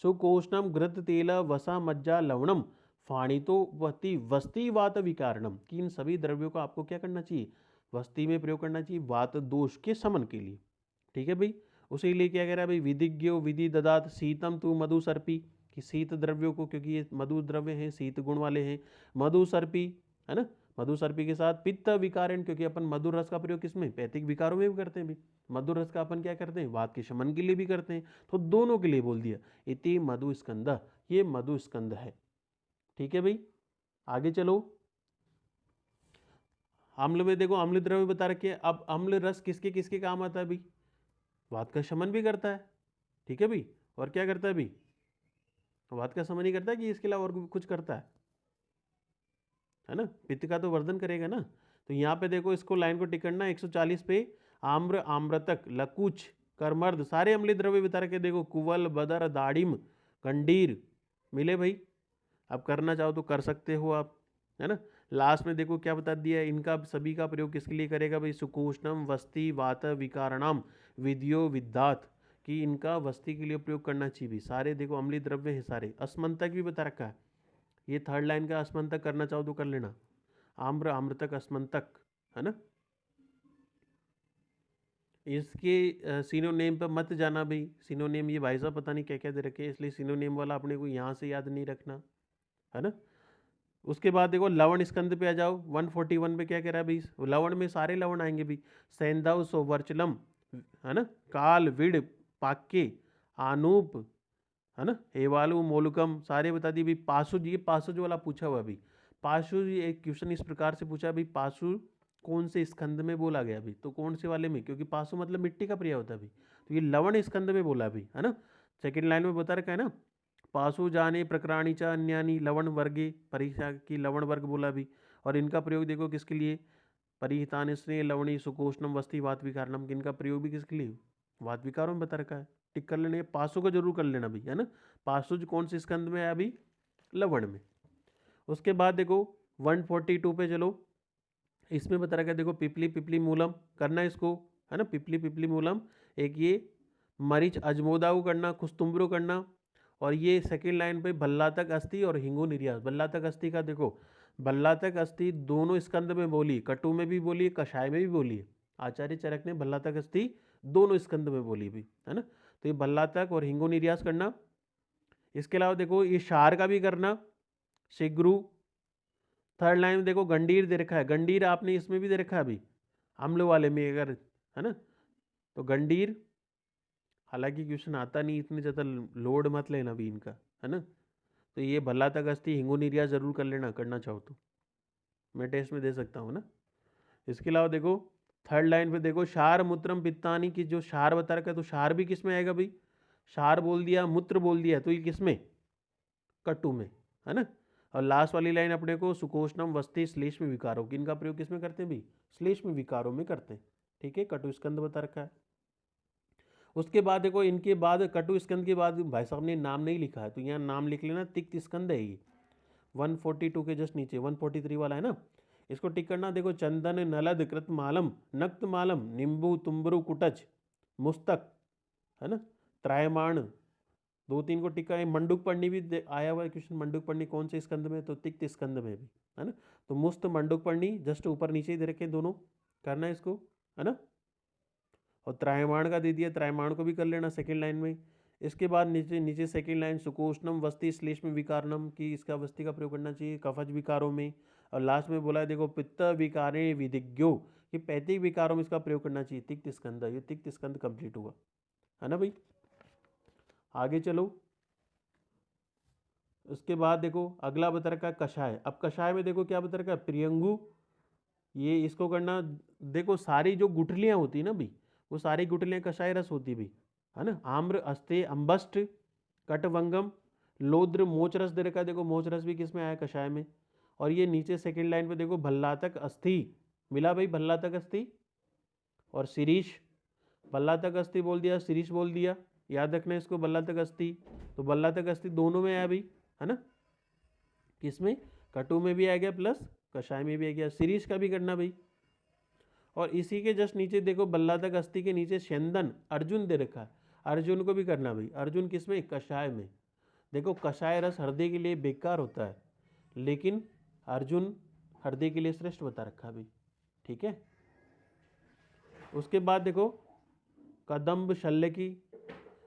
सुकोष्णम घृत तेल वसा मज्जा लवणम फाणितो वती वस्ती वात विकारणम, कि इन सभी द्रव्यों का आपको क्या करना चाहिए, वस्ती में प्रयोग करना चाहिए वात दोष के शमन के लिए, ठीक है भाई। उसी लिए क्या कह रहा है भाई, विधिज्ञो विधि ददात शीतम तू मधु सर्पी, कि शीत द्रव्यों को, क्योंकि ये मधु द्रव्य हैं शीत गुण वाले हैं, मधु सर्पी, है ना। मधु सर्पी के साथ पित्त विकारण, क्योंकि अपन मधुर रस का प्रयोग किसमें, पैतिक विकारों में भी करते हैं भाई, मधुर रस का अपन क्या करते हैं, वात के शमन के लिए भी करते हैं, तो दोनों के लिए बोल दिया, इति मधु स्कंद, ये मधु स्कंद है, ठीक है भाई। आगे चलो, अम्ल में देखो अम्ल द्रव्य बता रखे, अब अम्ल रस किसके किसके काम आता है भाई, वात का शमन भी करता है, ठीक है भाई, और क्या करता है भाई, वात का शमन ही करता है कि इसके अलावा और कुछ करता है ना, पित्त का तो वर्धन करेगा ना। तो यहाँ पे देखो इसको लाइन को टिक करना 140 पे, आम्र आम्रतक लकुच कर्मर्द सारे अम्लीय द्रव्य बता रखे, देखो कुवल बदर दाड़िम गंडीर, मिले भाई। अब करना चाहो तो कर सकते हो आप, है ना। लास्ट में देखो क्या बता दिया, इनका सभी का प्रयोग किसके लिए करेगा भाई, सुकोष्णम वस्ती वात विकारणम विद्यो विद्यात, कि इनका वस्ती के लिए प्रयोग करना चाहिए भी, सारे देखो अम्लीय द्रव्य हैं सारे। अस्मंतक भी बता रखा है, ये थर्ड लाइन का अस्मंतक करना चाहो तो कर लेना, आम्र आम्रतक अस्मंतक, है ना। इसके सिनोनेम पर मत जाना भाई, सिनोनेम ये भाई साहब पता नहीं क्या क्या दे रखे, इसलिए सिनोनेम वाला अपने को यहाँ से याद नहीं रखना, है ना। उसके बाद देखो लवण स्कंद पे आ जाओ, 141 पे क्या कह रहा है भाई, लवण में सारे लवण आएंगे भाई, सैंधव सोवर्चलम, है ना, काल विड पाक्के आनूप, है ना, हेवालु मोलुकम सारे बता दिए भाई। पासुज, ये पासुज वाला पूछा हुआ अभी, पासुज एक क्वेश्चन इस प्रकार से पूछा भाई, पासु कौन से स्कंद में बोला गया अभी, तो कौन से वाले में, क्योंकि पासु मतलब मिट्टी का प्रिय होता है अभी, तो ये लवण स्कंद में बोला अभी, है ना। सेकंड लाइन में बता रखा है ना, पासु जाने प्रकराणी च अन्यानी लवण वर्गे, परीक्षा की लवण वर्ग बोला भी। और इनका प्रयोग देखो किसके लिए, परिहितान स्नेह लवणी सुकोष्णम वस्ती वात विकारणम, इनका प्रयोग भी किसके लिए, वात विकारों में बता रखा है, टिक कर लेना, पासु को जरूर कर लेना भी, है ना। पासुज कौन से स्कंद में है अभी, लवण में। उसके बाद देखो 142 पे चलो, इसमें बता रखा है देखो पिपली पिपली मूलम करना इसको, है ना, पिपली पिपली मूलम, एक ये मरीच अजमोदाऊ करना, कुस्तुम्ब्रो करना। और ये सेकंड लाइन पे भल्लातक अस्थि और हिंगू निर्यास, भल्लातक अस्थि का देखो, भल्लातक अस्थि दोनों स्कंद में बोली, कटु में भी बोली कषाय में भी बोली, आचार्य चरक ने भल्लातक अस्थि दोनों स्कंद में बोली भी, है ना। तो ये भल्लातक और हिंगू निर्यास करना। इसके अलावा देखो ये शार का भी करना, शिग्रु। थर्ड लाइन में देखो गंडीर दे रखा है, गंडीर आपने इसमें भी दे रखा है अभी, अम्ल वाले में अगर, है ना, तो गंडीर, हालांकि क्वेश्चन आता नहीं, इतने ज़्यादा लोड मत लेना भी इनका, है ना। तो ये भल्ला तक अस्थि हिंगू निर्या जरूर कर लेना, करना चाहो तो मैं टेस्ट में दे सकता हूँ ना। इसके अलावा देखो थर्ड लाइन पे देखो शार मूत्रम पित्तानी की, जो शार बता रखा है, तो शार भी किस में आएगा भाई, शार बोल दिया मूत्र बोल दिया, तो ये किस में, कटु में, है ना। और लास्ट वाली लाइन अपने को सुकोष्णम वस्ती श्लेष्म विकारों, इनका प्रयोग किस में करते हैं भाई, श्लेष्म विकारों में करते हैं, ठीक है। कटु स्कंद बता रखा है। उसके बाद देखो इनके बाद कटु स्कंद के बाद भाई साहब ने नाम नहीं लिखा है, तो यहाँ नाम लिख लेना, तिक्त स्कंद है ये, 142 के जस्ट नीचे 143 वाला है ना, इसको टिक करना। देखो चंदन नलद कृत मालम नक्त मालम निम्बु तुम्बरु कुटच मुस्तक, है ना, त्रायमाण दो तीन को टिक करें। मंडूक पढ़नी भी आया हुआ है क्वेश्चन, मंडूक पढ़नी कौन से स्कंद में, तो तिक्त स्कंद में भी, है ना। तो मुस्त मंडूक पढ़नी जस्ट ऊपर नीचे ही दे रखे दोनों, करना है इसको, है ना। और त्रायमाण का दे दिया, त्रायमाण को भी कर लेना सेकेंड लाइन में। इसके बाद नीचे नीचे सेकेंड लाइन सुकोष्णम वस्ति श्लेष्म विकारनम की, इसका वस्ति का प्रयोग करना चाहिए कफज विकारों में। और लास्ट में बोला है देखो पित्त विकारे विधिज्ञो, कि पैतिक विकारों में इसका प्रयोग करना चाहिए तिक्त स्कंद। ये तिक्त स्कंद कंप्लीट हुआ, है ना भाई। आगे चलो, उसके बाद देखो अगला बता रखा है कषाय। अब कषाय में देखो क्या बता रखा है, प्रियंगु, ये इसको करना। देखो सारी जो गुठलियां होती है ना भाई, वो सारी गुठलियां कषाय रस होती भी, है ना। आम्र, अस्ते, अम्बस्ट, कटवंगम, लोद्र, मोच रस दे रखा है। देखो मोच रस भी किस में आया, कषाय में। और ये नीचे सेकंड लाइन पे देखो भल्लातक अस्थि मिला भाई, भल्लातक अस्थि और शिरीष। भल्लातक अस्थि बोल दिया, शिरीष बोल दिया, याद रखना इसको, भल्लातक अस्थि। तो भल्लातक अस्थि दोनों में आया भाई, है ना। किसमें, कटु में भी आ गया प्लस कषाय में भी आ गया। शिरीष का भी करना भाई। और इसी के जस्ट नीचे देखो भल्लातक अस्थि के नीचे स्यंदन अर्जुन दे रखा है, अर्जुन को भी करना भाई। अर्जुन किसमें, कषाय में। देखो कषाय रस हृदय के लिए बेकार होता है, लेकिन अर्जुन हृदय के लिए श्रेष्ठ बता रखा भाई, ठीक है। उसके बाद देखो कदम्ब शल्य की,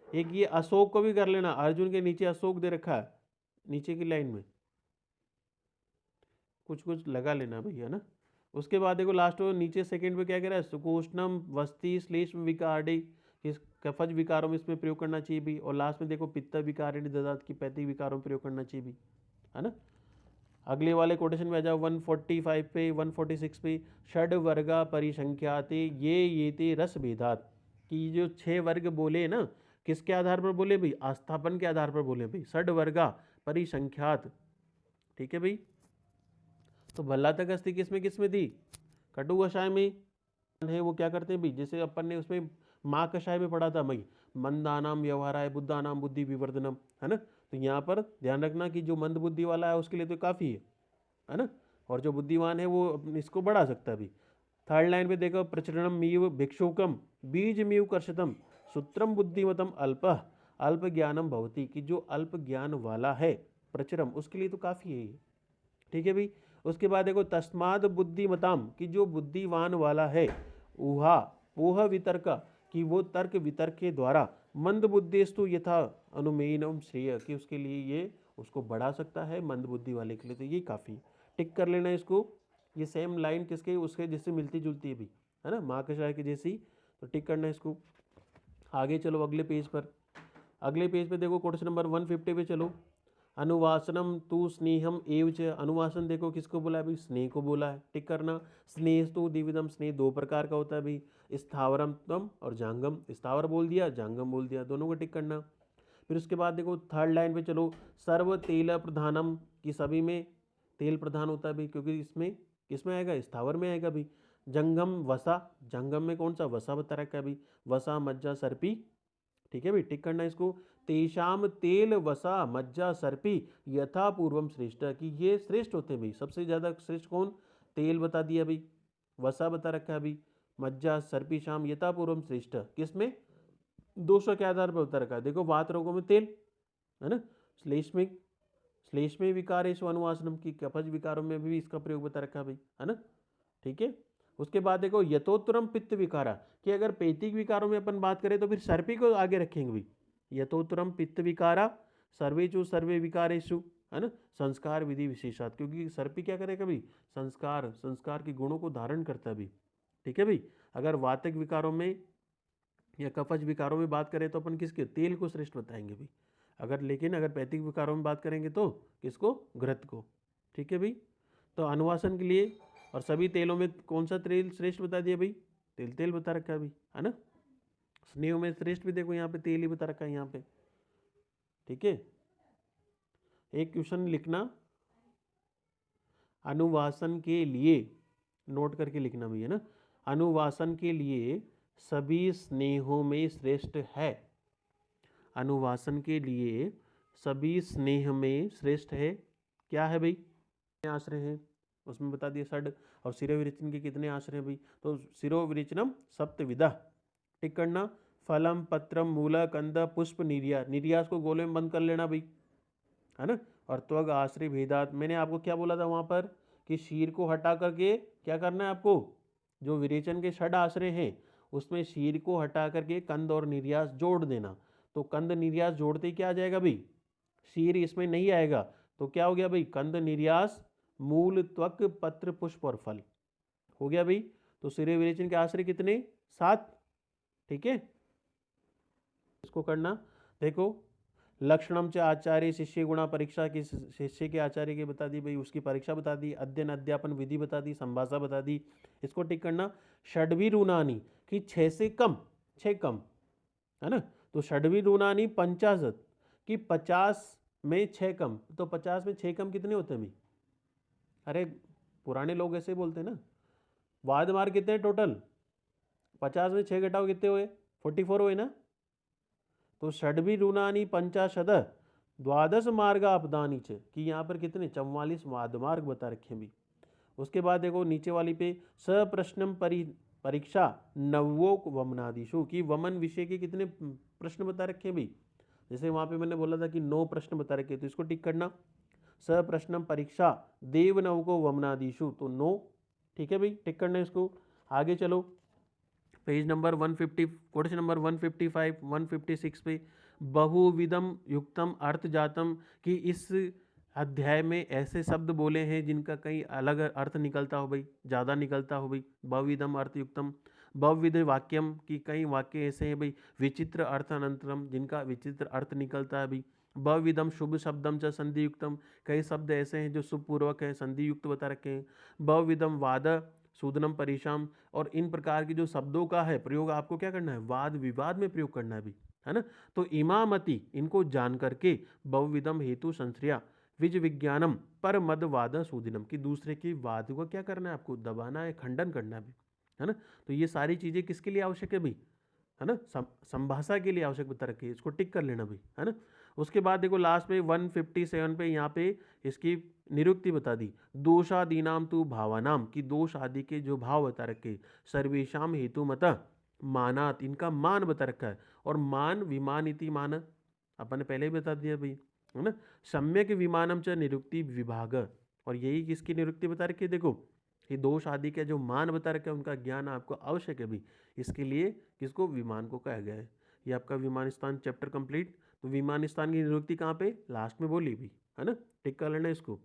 एक ये अशोक को भी कर लेना। अर्जुन के नीचे अशोक दे रखा है, नीचे की लाइन में कुछ कुछ लगा लेना भैया ना। उसके बाद देखो लास्ट में नीचे सेकंड पे क्या कह रहा है, सुकोष्णम वस्ति श्लेष्म विकारे, इस कफज विकारों में इसमें प्रयोग करना चाहिए भी। और लास्ट में देखो पित्त विकारिणी ददात की पैतिक विकारों में प्रयोग करना चाहिए भी, है ना। अगले वाले कोटेशन में आ जाओ 145 पे 146 पे, षड वर्गा परिसंख्याते ये ते रस भेदात, कि जो 6 वर्ग बोले ना, किसके आधार पर बोले भाई, आस्थापन के आधार पर बोले भाई, षड वर्गा परिसंख्यात, ठीक है भाई। तो भल्लातक अस्थि किसमें थी, कटु कषाय में है। वो क्या करते हैं भाई, जैसे अपन ने उसमें माँ कषाय में पढ़ा था भाई, मंदानाम व्यवहाराय बुद्धानाम बुद्धि विवर्धनम, है ना। तो यहाँ पर ध्यान रखना कि जो मंद बुद्धि वाला है उसके लिए तो काफ़ी है ना। और जो बुद्धिमान है वो इसको बढ़ा सकता है भी। थर्ड लाइन पे देखो प्रचरणम मीव भिक्षुकम बीज मीव कर्षतम सूत्रम बुद्धिमतम अल्प अल्प ज्ञानम भवती, कि जो अल्प ज्ञान वाला है प्रचरम, उसके लिए तो काफ़ी है ये, ठीक है भाई। उसके बाद देखो तस्माद बुद्धिमताम, कि जो बुद्धिवान वाला है, ऊहा ऊह वितर्क, कि वो तर्क वितर्क के द्वारा मंद बुद्धिस्तु यथा अनुमेयनम श्रेय, कि उसके लिए ये उसको बढ़ा सकता है, मंद बुद्धि वाले के लिए तो ये काफ़ी। टिक कर लेना इसको, ये सेम लाइन किसके उसके जिससे मिलती जुलती है भी, है ना, माँ कषाय की जैसी। तो टिक करना इसको। आगे चलो अगले पेज पर, अगले पेज पे देखो क्वेश्चन नंबर 150 पे चलो। अनुवासनम तू स्नेहम एवच, अनुवासन देखो किसको बोला है भाई, स्नेह को बोला है, टिक करना। स्नेह तो द्विविधम, स्नेह दो प्रकार का होता है भाई, स्थावरम तम और जांगम, स्थावर बोल दिया जांगम बोल दिया, दोनों को टिक करना। फिर उसके बाद देखो थर्ड लाइन पे चलो, सर्व तेल प्रधानम, की सभी में तेल प्रधान होता है भाई, क्योंकि इसमें किसमें आएगा, स्थावर में आएगा भाई। जंगम वसा, जंगम में कौन सा वसा बता रखा है भाई, वसा मज्जा सर्पी, ठीक है भाई, टिक करना इसको। तेषाम तेल वसा मज्जा सर्पी यथा पूर्वम श्रेष्ठ, कि ये श्रेष्ठ होते हैं भाई, सबसे ज्यादा श्रेष्ठ कौन, तेल बता दिया भाई, वसा बता रखा है भाई, मज्जा सर्पी शाम यथा पूर्वम श्रेष्ठ, किसमें, दोषों के आधार पर बता रखा है। देखो वात रोगों में तेल, है ना। श्लेष्मिक श्लेष्मी विकारेश अनुवासनम, की कफज विकारों में भी इसका प्रयोग बता रखा है भाई, है ना, ठीक है। उसके बाद देखो यथोत्तरम पित्त विकारा, कि अगर पैतिक विकारों में अपन बात करें तो फिर सर्पी को आगे रखेंगे भाई, यथोत्तरम पित्त विकारा सर्वेचु सर्वे विकारेशु, है ना, संस्कार विधि विशेषात, क्योंकि सर्पी क्या करेगा भाई, संस्कार संस्कार के गुणों को धारण करता है भाई, ठीक है भाई। अगर वातक विकारों में या कफज विकारों में बात करें तो अपन किसके, तेल को श्रेष्ठ बताएंगे भाई। अगर लेकिन अगर पैतिक विकारों में बात करेंगे तो किसको, घृत को, ठीक है भाई। तो अनुवासन के लिए और सभी तेलों में कौन सा तेल श्रेष्ठ बता दिया भाई, तेल तेल बता रखा है भाई, है ना। स्नेह में श्रेष्ठ भी देखो यहाँ पे तेल ही बता रखा है यहाँ पे, ठीक है। एक क्वेश्चन लिखना, अनुवासन के लिए नोट करके लिखना भैया ना, अनुवासन के लिए सभी स्नेहों में श्रेष्ठ है, अनुवासन के लिए सभी स्नेह में श्रेष्ठ है, क्या है भाई, आश्रय हैं उसमें बता दिया षड। और शिरोविरेचन के कितने आश्रय हैं भाई, तो शिरोविरेचनम सप्तविधा, टिक करना। फलम पत्रम मूला कंद पुष्प निर्यास, निर्यास को गोले में बंद कर लेना भाई, है ना। और त्वग आश्रय भेदात, मैंने आपको क्या बोला था वहां पर कि शीर को हटा करके क्या करना है आपको, जो विरेचन के षड आश्रय हैं उसमें शीर को हटा करके कंद और निर्यास जोड़ देना। तो कंद निर्यास जोड़ते ही क्या आ जाएगा भाई, शीर इसमें नहीं आएगा, तो क्या हो गया भाई, कंद निर्यास मूल त्वक पत्र पुष्प और फल हो गया भाई। तो सिरे विरेचन के आश्रय कितने, 7, ठीक है। इसको करना, देखो लक्षणम च आचार्य शिष्य गुणा परीक्षा की, शिष्य के आचार्य की बता दी भाई, उसकी परीक्षा बता दी, अध्ययन अध्यापन विधि बता दी, संभाषा बता दी। इसको टिक करना। षडवी रूनानी कि 6 से कम, 6 कम, है ना। तो षडवी रूनानी 50 कि 50 में 6 कम, तो 50 में 6 कम कितने होते हैं भाई, अरे पुराने लोग ऐसे बोलते हैं ना। वाद मार्ग कितने टोटल, 50 में 6 घटाओ कितने हुए, 44 हुए ना। तो षडवी ऋणानी 50 द्वादश मार्ग आपदानी च, कि यहाँ पर कितने 44 वाद मार्ग बता रखे भी। उसके बाद देखो नीचे वाली पे सप्रश्नम परीक्षा नवोक वमनादिशु, कि वमन विषय के कितने प्रश्न बता रखे भी। जैसे वहां पे मैंने बोला था कि 9 प्रश्न बता रखे, तो इसको टिक करना। सप्रश्नम परीक्षा देव नव को वमनादिशु, तो 9, ठीक है भाई, टिक करना इसको। आगे चलो पेज नंबर 150, क्वेश्चन नंबर 155 156 पे बहुविधम युक्तम अर्थ जातम, कि इस अध्याय में ऐसे शब्द बोले हैं जिनका कई अलग अर्थ निकलता हो भाई, ज़्यादा निकलता हो भाई। बहुविधम अर्थ युक्तम, बहुविध वाक्यम, कि कई वाक्य ऐसे हैं भाई विचित्र अर्थ अनंतरम, जिनका विचित्र अर्थ निकलता है भाई। बहुविधम शुभ शब्दम च संधि युक्तम, कई शब्द ऐसे हैं जो शुभ पूर्वक है, संधि युक्त बता रखे हैं। बहुविधम वाद सूदनम परीक्षाम, और इन प्रकार की जो शब्दों का है प्रयोग आपको क्या करना है, वाद विवाद में प्रयोग करना है भी, है ना। तो इमामति, इनको जान करके बहुविधम हेतु संश्रया विज विज्ञानम पर मद वाद सूदिनम, की दूसरे की वाद को क्या करना है, आपको दबाना है, खंडन करना है ना। तो ये सारी चीजें किसके लिए आवश्यक है भाई, है ना, संभाषा के लिए आवश्यक बता रखी है, इसको टिक कर लेना भाई, है ना। उसके बाद देखो लास्ट में 157 पे यहाँ पे इसकी निरुक्ति बता दी। दोषादीनाम तु भावानाम, की दोष आदि के जो भाव बता रखे, सर्वेशम हेतु मत मानात, इनका मान बता रखा है। और मान विमान इति मान, अपन ने पहले ही बता दिया भाई, है ना। सम्यक विमानम च निरुक्ति विभाग, और यही किसकी निरुक्ति बता रखी है, देखो ये दोष आदि के जो मान बता रखे उनका ज्ञान आपको आवश्यक है भी, इसके लिए किसको, विमान को कहा गया है। ये आपका विमान स्थान चैप्टर कंप्लीट। तो विमान स्थान की निरुक्ति कहाँ पे, लास्ट में बोली भी, है ना, टिक कर लेना इसको।